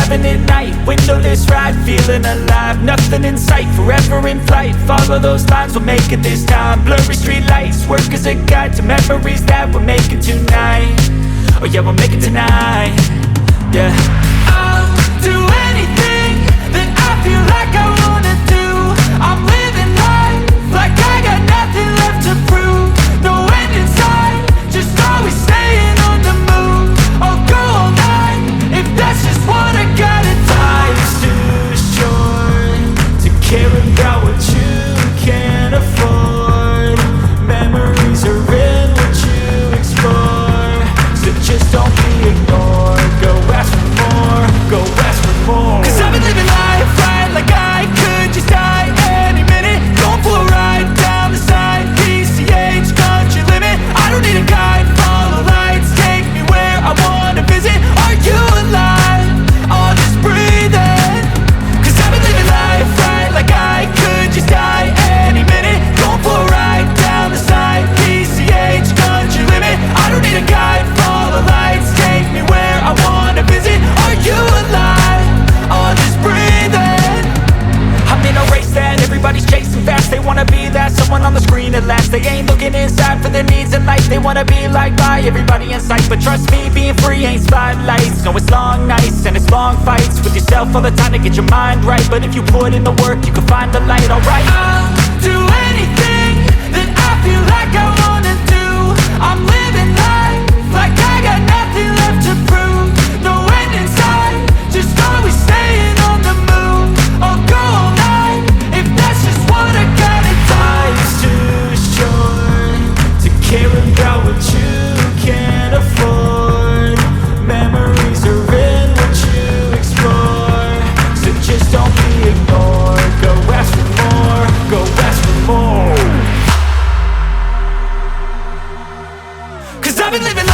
driving at night, windowless ride, feeling alive. Nothing in sight, forever in flight. Follow those lines, we'll make it this time. Blurry street lights, work as a guide to memories that we're making tonight. Oh yeah, we'll make it tonight. Yeah, I'll do anything that I feel like I wanna do. I'm living life like I got nothing left to prove. No end in sight, just always staying on the move. I'll go all night if that's just what I gotta do. Life's too short to care about what you can't afford. Memories are in what you explore, so just don't be ignored. Go ask for more, go ask for more. Cause I've been living life right like I could just die any minute. Going for a ride down the side, PCH, country limit. I don't need a guide, follow lights, take me where I wanna visit. Are you alive? Or just breathing? Cause I've been living life right like I could just die any minute. Going for a ride down the side, PCH, country limit. I don't need a guide, follow lights, take me where I wanna visit. Are you alive? Or just breathing? I'm in a race that everybody's chasing fast. They wanna be that someone on the screen at last. They ain't looking inside for their needs in life. They wanna be liked by everybody in sight. But trust me, being free ain't spotlights. No, it's long nights and it's long fights with yourself all the time to get your mind right. But if you put in the work, you can find the light, alright. I'll do anything that I feel like I wanna do. I'm living life like I got nothing left to prove. No end in sight, just always staying on the move. I'll go all night if that's just what I gotta do. Life's too short to care about what you can't afford. Memories are in what you explore, so just don't be ignored. Go ask for more, go ask for more. Cause I've been living